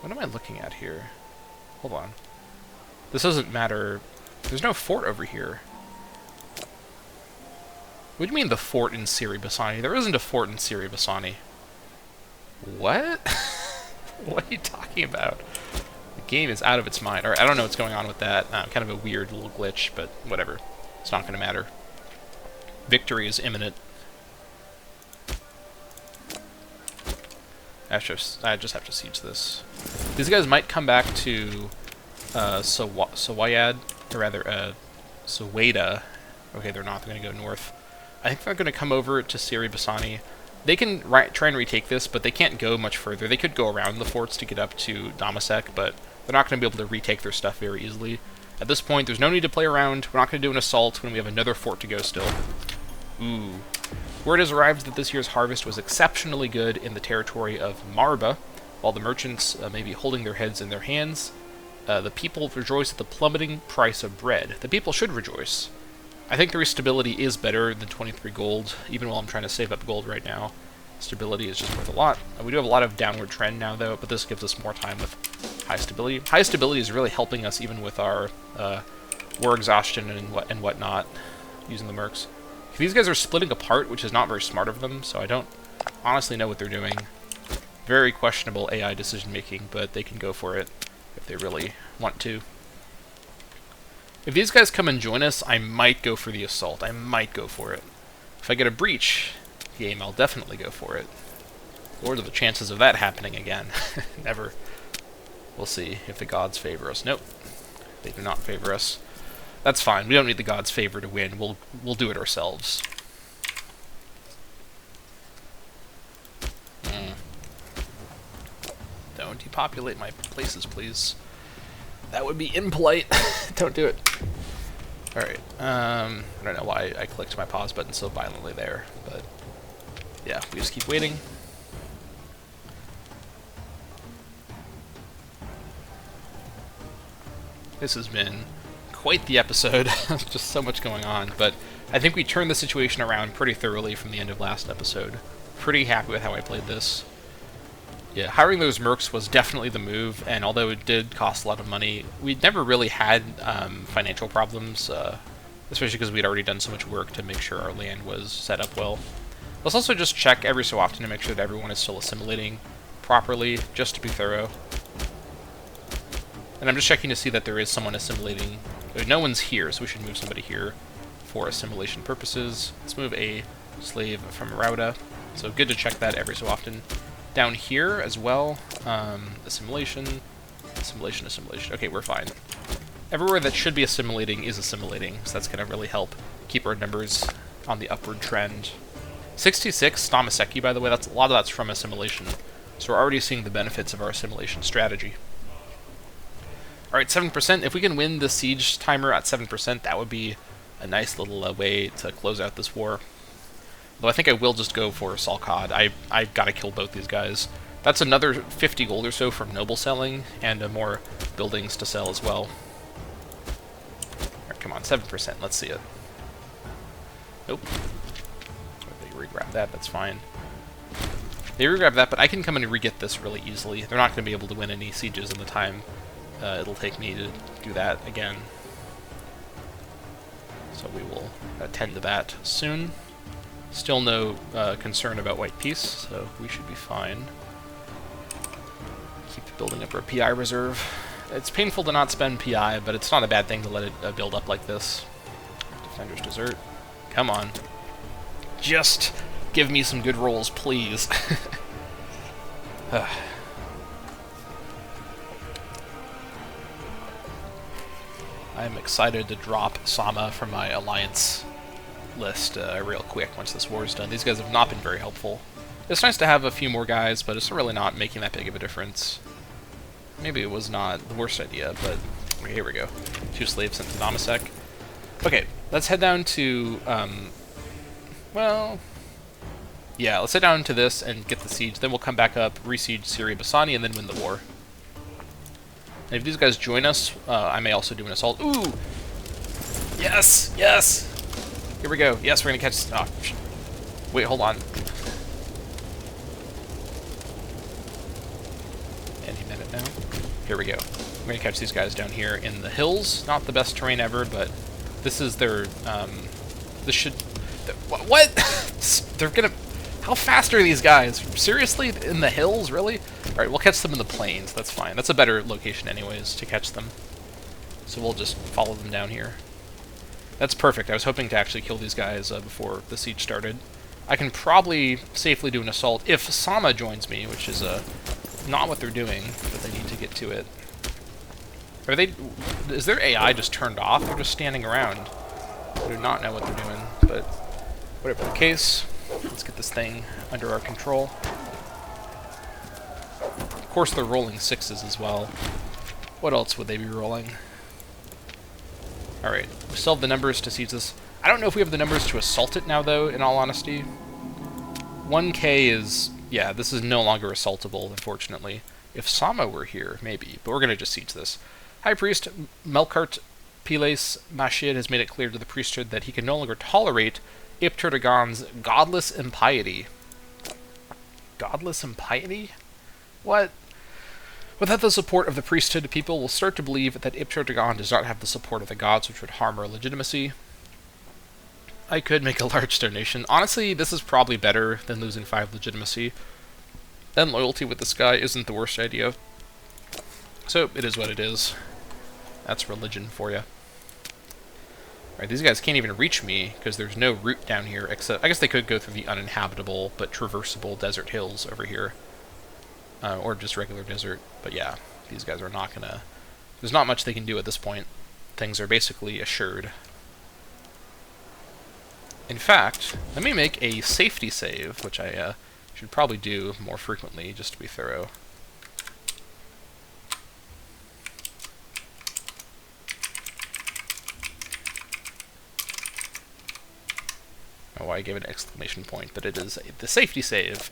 What am I looking at here? Hold on. This doesn't matter. There's no fort over here. What do you mean the fort in Siri-Bassani? There isn't a fort in Siri-Bassani. What? What are you talking about? The game is out of its mind. Alright, I don't know what's going on with that. Kind of a weird little glitch, but whatever. It's not going to matter. Victory is imminent. I just have to siege this. These guys might come back to Sawayad, or rather, Sawada. Okay, they're not. They're going to go north. I think they're going to come over to Siri-Bassani. They can try and retake this, but they can't go much further. They could go around the forts to get up to Dammâseq, but they're not going to be able to retake their stuff very easily. At this point, there's no need to play around. We're not going to do an assault when we have another fort to go still. Ooh. Word has arrived that this year's harvest was exceptionally good in the territory of Marba, while the merchants may be holding their heads in their hands. The people rejoice at the plummeting price of bread. The people should rejoice. I think their stability is better than 23 gold, even while I'm trying to save up gold right now. Stability is just worth a lot. We do have a lot of downward trend now, though, but this gives us more time with high stability. High stability is really helping us even with our war exhaustion and whatnot, using the mercs. These guys are splitting apart, which is not very smart of them, so I don't honestly know what they're doing. Very questionable AI decision-making, but they can go for it if they really want to. If these guys come and join us, I might go for the assault. I might go for it. If I get a breach game, I'll definitely go for it. What are the chances of that happening again? Never. We'll see if the gods favor us. Nope. They do not favor us. That's fine. We don't need the gods' favor to win. We'll do it ourselves. Don't depopulate my places, please. That would be impolite. Don't do it. Alright. I don't know why I clicked my pause button so violently there, but yeah, we just keep waiting. This has been quite the episode. Just so much going on, but I think we turned the situation around pretty thoroughly from the end of last episode. Pretty happy with how I played this. Yeah, hiring those mercs was definitely the move, and although it did cost a lot of money, we'd never really had financial problems, especially because we'd already done so much work to make sure our land was set up well. Let's also just check every so often to make sure that everyone is still assimilating properly, just to be thorough. And I'm just checking to see that there is someone assimilating. No one's here, so we should move somebody here for assimilation purposes. Let's move a slave from Rauda, so good to check that every so often. Down here as well, assimilation, assimilation, assimilation. Okay, we're fine. Everywhere that should be assimilating is assimilating, so that's going to really help keep our numbers on the upward trend. 66 Dammâseq, by the way, a lot of that's from assimilation, so we're already seeing the benefits of our assimilation strategy. Alright, 7%. If we can win the siege timer at 7%, that would be a nice little way to close out this war. Though I think I will just go for Salcod. I've got to kill both these guys. That's another 50 gold or so from noble selling, and more buildings to sell as well. Alright, come on, 7%. Let's see it. Nope. They re-grab that, that's fine. They re-grab that, but I can come in and re-get this really easily. They're not going to be able to win any sieges in the time it'll take me to do that again. So we will attend to that soon. Still no concern about white peace, so we should be fine. Keep building up our PI reserve. It's painful to not spend PI, but it's not a bad thing to let it build up like this. Defender's Desert. Come on. Just give me some good rolls, please. I'm excited to drop Sama from my alliance list real quick once this war is done. These guys have not been very helpful. It's nice to have a few more guys, but it's really not making that big of a difference. Maybe it was not the worst idea, but here we go. 2 slaves sent to Dammâseq. Okay, let's head down to, well, yeah, let's head down to this and get the siege. Then we'll come back up, re-siege Syria Bassani, and then win the war. And if these guys join us, I may also do an assault. Ooh! Yes! Yes! Here we go. Yes, we're gonna catch... Oh, wait, hold on. Anti-minute now. Here we go. We're gonna catch these guys down here in the hills. Not the best terrain ever, but this is their... this should... What? They're gonna... How fast are these guys? Seriously? In the hills? Really? Alright, we'll catch them in the plains. That's fine. That's a better location anyways to catch them. So we'll just follow them down here. That's perfect. I was hoping to actually kill these guys before the siege started. I can probably safely do an assault if Sama joins me, which is not what they're doing, but they need to get to it. Are they... Is their AI just turned off? They're just standing around. I do not know what they're doing, but whatever the case, let's get this thing under our control. Of course they're rolling 6s as well. What else would they be rolling? Alright, we still have the numbers to siege this. I don't know if we have the numbers to assault it now, though, in all honesty. 1k is... Yeah, this is no longer assaultable, unfortunately. If Sama were here, maybe. But we're going to just siege this. High Priest Melkart Piles Mashid has made it clear to the priesthood that he can no longer tolerate Ipterdagon's godless impiety. Godless impiety? What? Without the support of the priesthood, people will start to believe that Ipterdagon does not have the support of the gods, which would harm our legitimacy. I could make a large donation. Honestly, this is probably better than losing 5 legitimacy. And loyalty with this guy isn't the worst idea. So, it is what it is. That's religion for you. Alright, these guys can't even reach me, because there's no route down here, except... I guess they could go through the uninhabitable, but traversable desert hills over here. Or just regular desert. But yeah, these guys are not gonna... There's not much they can do at this point. Things are basically assured. In fact, let me make a safety save, which I should probably do more frequently, just to be thorough. Oh, I gave it an exclamation point, but it is the safety save.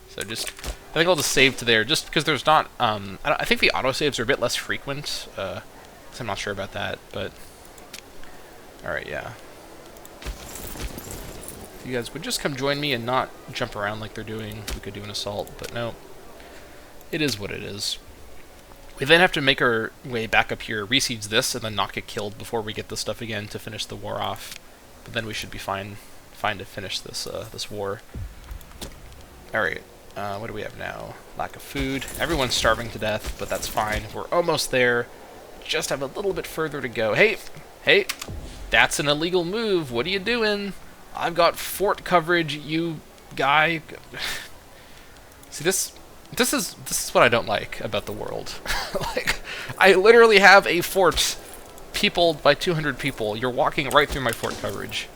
So just, I think I'll just save to there, just because there's not, I think the autosaves are a bit less frequent, so I'm not sure about that, but, alright, yeah. If you guys would just come join me and not jump around like they're doing, we could do an assault, but no. It is what it is. We then have to make our way back up here, re-siege this, and then not get killed before we get this stuff again to finish the war off. But then we should be fine to finish this this war. Alright, what do we have now? Lack of food. Everyone's starving to death, but that's fine. We're almost there. Just have a little bit further to go. Hey! Hey! That's an illegal move. What are you doing? I've got fort coverage, you guy. See, this is what I don't like about the world. Like, I literally have a fort peopled by 200 people. You're walking right through my fort coverage.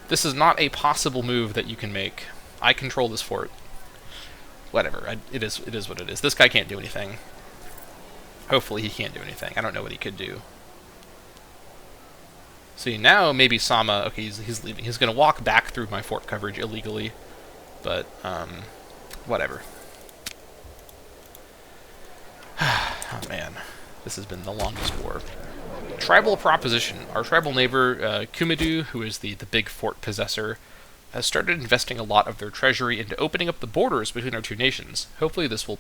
This is not a possible move that you can make. I control this fort. Whatever. It is what it is. This guy can't do anything. Hopefully he can't do anything. I don't know what he could do. See, now maybe Sama... Okay, he's leaving. He's going to walk back through my fort coverage illegally. But, whatever. Oh, man. This has been the longest war. Tribal proposition. Our tribal neighbor, Kumidu, who is the big fort possessor, has started investing a lot of their treasury into opening up the borders between our two nations. Hopefully this will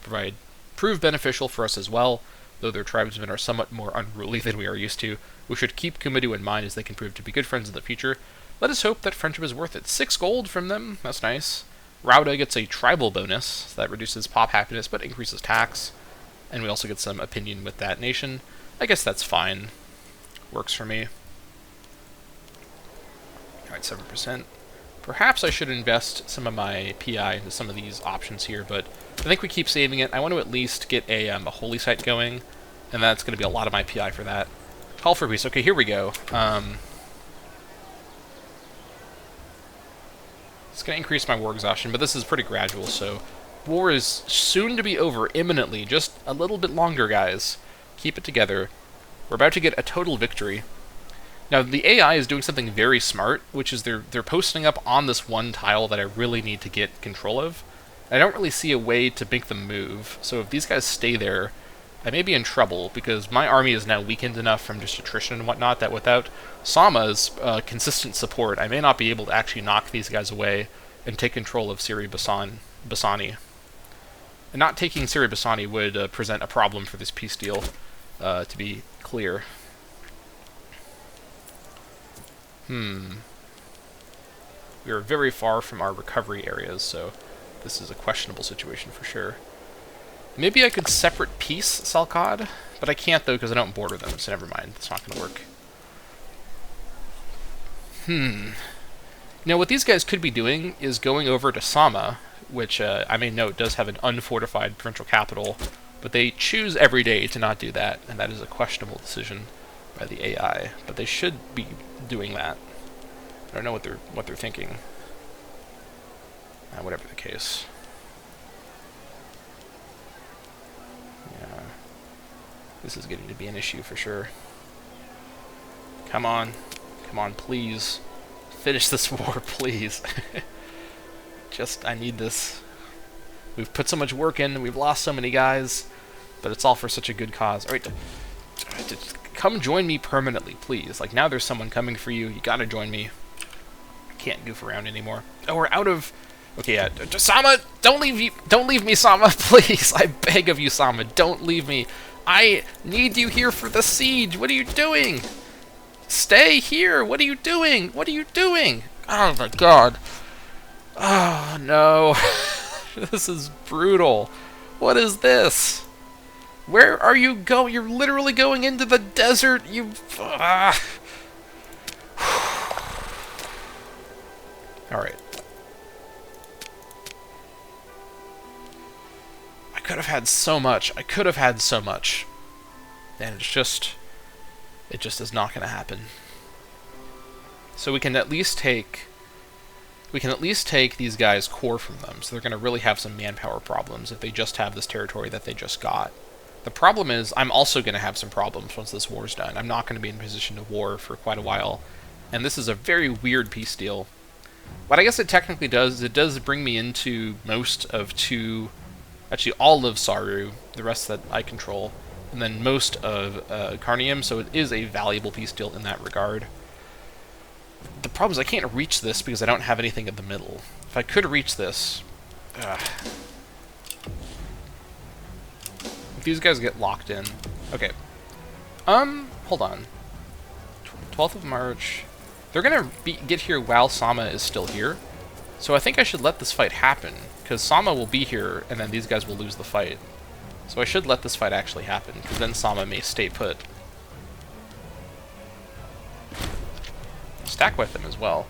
prove beneficial for us as well, though their tribesmen are somewhat more unruly than we are used to. We should keep Kumidu in mind as they can prove to be good friends in the future. Let us hope that friendship is worth it. 6 gold from them. That's nice. Rauda gets a tribal bonus that reduces pop happiness but increases tax. And we also get some opinion with that nation. I guess that's fine. Works for me. Alright, 7%. Perhaps I should invest some of my PI into some of these options here, but I think we keep saving it. I want to at least get a holy site going, and that's going to be a lot of my PI for that. Call for peace. Okay, here we go. It's going to increase my war exhaustion, but this is pretty gradual, so war is soon to be over, imminently. Just a little bit longer, guys. Keep it together. We're about to get a total victory. Now, the AI is doing something very smart, which is they're posting up on this one tile that I really need to get control of. I don't really see a way to make them move, so if these guys stay there, I may be in trouble, because my army is now weakened enough from just attrition and whatnot that without Sama's consistent support, I may not be able to actually knock these guys away and take control of Siri Basani. And not taking Siri Basani would present a problem for this peace deal, to be clear. We are very far from our recovery areas, so this is a questionable situation for sure. Maybe I could separate peace Salkad, but I can't though because I don't border them, so never mind. It's not going to work. Now what these guys could be doing is going over to Sama, which I may note does have an unfortified provincial capital, but they choose every day to not do that, and that is a questionable decision by the AI. But they should be doing that. I don't know what they're thinking. Whatever the case. Yeah. This is getting to be an issue for sure. Come on. Come on, please. Finish this war, please. I need this. We've put so much work in, we've lost so many guys, but it's all for such a good cause. Alright, come join me permanently, please. Like, now there's someone coming for you. You gotta join me. I can't goof around anymore. Oh, we're out of... Okay, yeah. Sama, don't leave me, Sama, please. I beg of you, Sama, don't leave me. I need you here for the siege. What are you doing? Stay here. What are you doing? What are you doing? Oh, my God. Oh, no. This is brutal. What is this? Where are you going? You're literally going into the desert. You... Alright. I could have had so much. I could have had so much. And it's just... It just is not going to happen. So we can at least take... We can at least take these guys' core from them, so they're going to really have some manpower problems if they just have this territory that they just got. The problem is, I'm also going to have some problems once this war's done. I'm not going to be in a position to war for quite a while, and this is a very weird peace deal. What I guess it technically does is it does bring me into most of actually all of Saru, the rest that I control, and then most of Carnium, so it is a valuable peace deal in that regard. The problem is I can't reach this because I don't have anything in the middle. If I could reach this... If these guys get locked in... Okay. Hold on. 12th of March... They're gonna get here while Sama is still here. So I think I should let this fight happen, because Sama will be here, and then these guys will lose the fight. So I should let this fight actually happen, because then Sama may stay put. Stack with them as well.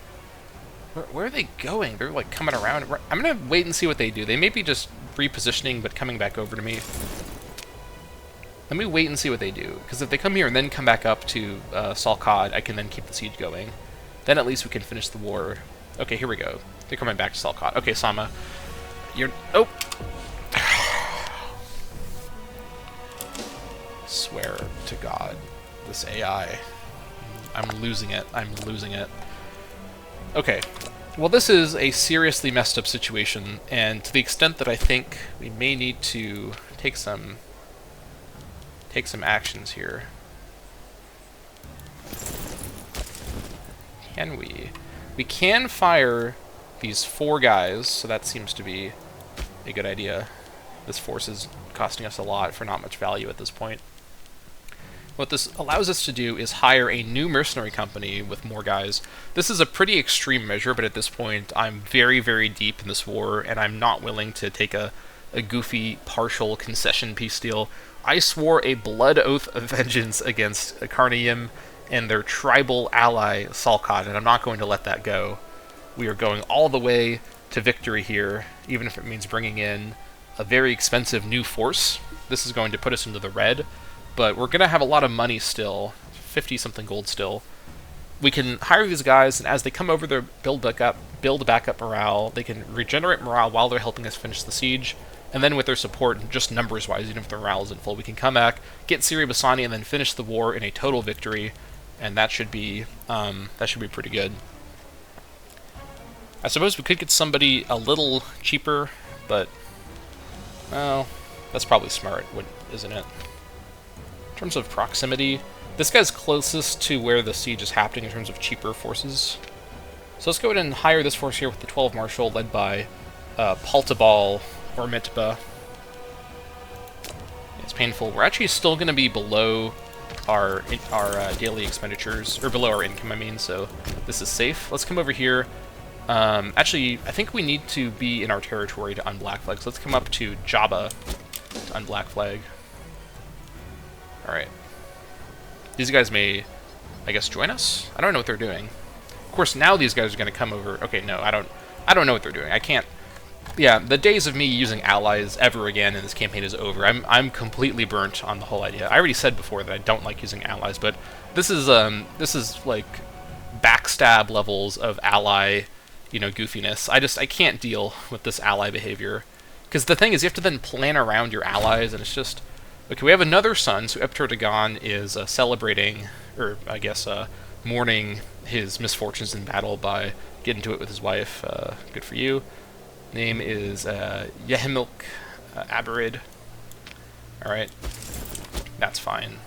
Where are they going? They're like coming around. I'm gonna wait and see what they do. They may be just repositioning, but coming back over to me. Let me wait and see what they do, because if they come here and then come back up to Salkad, I can then keep the siege going. Then at least we can finish the war. Okay, here we go. They're coming back to Salkad. Okay, Sama. You're... Oh! Swear to God. This AI. I'm losing it. I'm losing it. Okay. Well, this is a seriously messed up situation, and to the extent that I think we may need to take some actions here. Can we? We can fire these 4 guys, so that seems to be a good idea. This force is costing us a lot for not much value at this point. What this allows us to do is hire a new mercenary company with more guys. This is a pretty extreme measure, but at this point I'm very, very deep in this war, and I'm not willing to take a goofy, partial concession peace deal. I swore a blood oath of vengeance against Carnium and their tribal ally, Salkad, and I'm not going to let that go. We are going all the way to victory here, even if it means bringing in a very expensive new force. This is going to put us into the red, but we're going to have a lot of money still, 50-something gold still. We can hire these guys, and as they come over, they build back up morale. They can regenerate morale while they're helping us finish the siege. And then with their support, just numbers-wise, even if the morale isn't full, we can come back, get Siri Basani, and then finish the war in a total victory, and that should be pretty good. I suppose we could get somebody a little cheaper, but, well, that's probably smart, isn't it? In terms of proximity, this guy's closest to where the siege is happening in terms of cheaper forces. So let's go ahead and hire this force here with the 12 Marshal, led by Paltabal or Mitba. It's painful. We're actually still going to be below our daily expenditures, or below our income, I mean, so this is safe. Let's come over here. Actually, I think we need to be in our territory to unblack flag, so let's come up to Jabba to unblack flag. Alright. These guys may, I guess, join us? I don't know what they're doing. Of course, now these guys are going to come over. Okay, no, I don't know what they're doing. I can't... Yeah, the days of me using allies ever again in this campaign is over. I'm completely burnt on the whole idea. I already said before that I don't like using allies, but this is like backstab levels of ally, goofiness. I can't deal with this ally behavior. Because the thing is, you have to then plan around your allies, and it's just... Okay, we have another son, so Imperator Dagon is celebrating, or I guess mourning his misfortunes in battle by getting to it with his wife. Good for you. Name is Yehimilk Aberid. Alright, that's fine.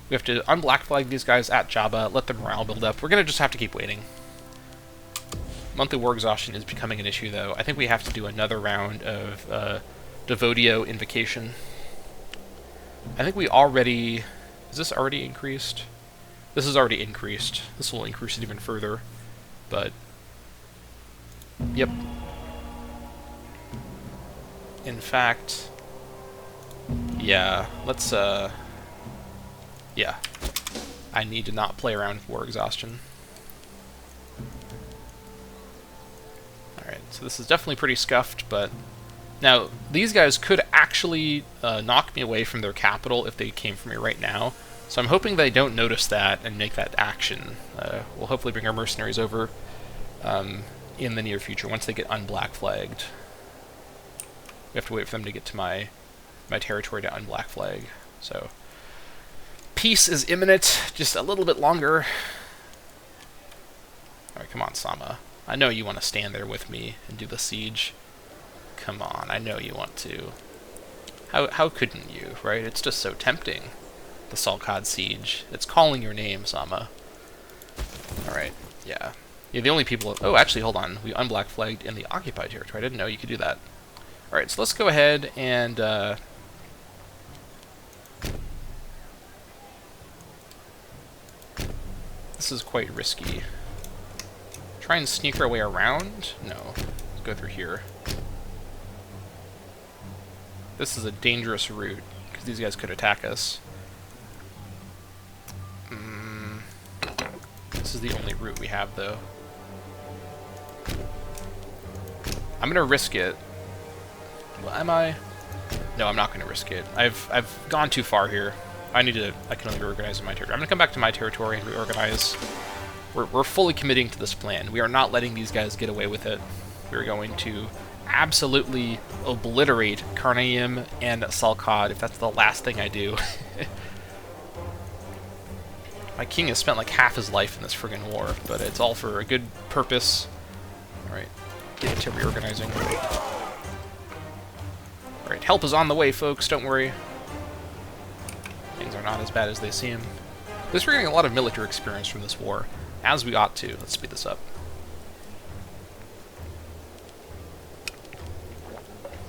We have to unblack flag these guys at Jabba, let their morale build up. We're going to just have to keep waiting. Monthly war exhaustion is becoming an issue, though. I think we have to do another round of Devodio Invocation. I think we already... Is this already increased? This is already increased. This will increase it even further. But... Yep. In fact... Yeah, let's, yeah. I need to not play around with war exhaustion. Alright, so this is definitely pretty scuffed, but... Now, these guys could actually knock me away from their capital if they came for me right now. So I'm hoping they don't notice that and make that action. We'll hopefully bring our mercenaries over in the near future, once they get unblack flagged. We have to wait for them to get to my territory to unblack flag. So, peace is imminent, just a little bit longer. Alright, come on, Sama. I know you want to stand there with me and do the siege. Come on, I know you want to. How couldn't you, right? It's just so tempting. The Salkad siege. It's calling your name, Sama. Alright, yeah. Yeah, the only people... Oh, actually, hold on. We unblack flagged in the occupied territory. I didn't know you could do that. Alright, so let's go ahead and... This is quite risky. Try and sneak our way around? No. Let's go through here. This is a dangerous route, because these guys could attack us. This is the only route we have, though. I'm gonna risk it. Well, am I? No, I'm not gonna risk it. I've gone too far here. I can only reorganize in my territory. I'm gonna come back to my territory and reorganize. We're fully committing to this plan. We are not letting these guys get away with it. We're going to absolutely obliterate Karnaim and Salkad if that's the last thing I do. My king has spent like half his life in this friggin' war, but it's all for a good purpose. Alright, get into reorganizing. Alright, help is on the way, folks, don't worry. Things are not as bad as they seem. At least we're getting a lot of military experience from this war, as we ought to. Let's speed this up.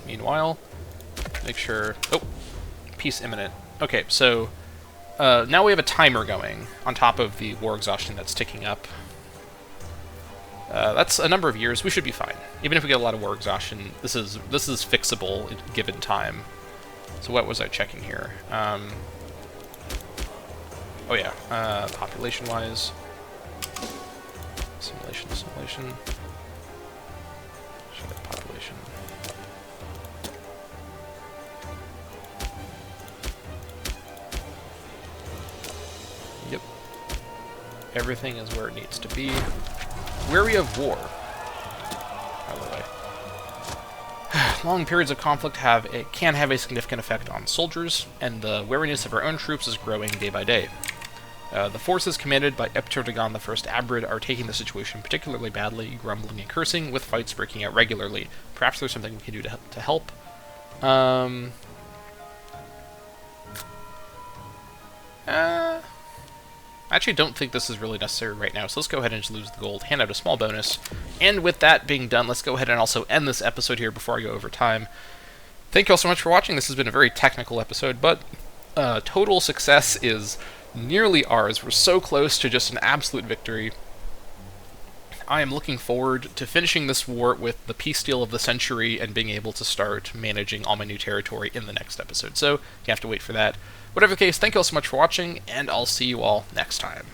Meanwhile, make sure... Oh, peace imminent. Okay, so now we have a timer going on top of the war exhaustion that's ticking up. That's a number of years. We should be fine. Even if we get a lot of war exhaustion, this is fixable given time. So what was I checking here? Oh yeah, population-wise. Simulation. Should have population. Yep. Everything is where it needs to be. Weary of war. By the way. Long periods of conflict can have a significant effect on soldiers, and the wariness of our own troops is growing day by day. The forces commanded by Epterdagon I Abrid are taking the situation particularly badly, grumbling and cursing, with fights breaking out regularly. Perhaps there's something we can do to help. I actually don't think this is really necessary right now, so let's go ahead and just lose the gold, hand out a small bonus. And with that being done, let's go ahead and also end this episode here before I go over time. Thank you all so much for watching. This has been a very technical episode, but total success is nearly ours. We're so close to just an absolute victory. I am looking forward to finishing this war with the peace deal of the century and being able to start managing all my new territory in the next episode. So you have to wait for that. Whatever the case, thank you all so much for watching, and I'll see you all next time.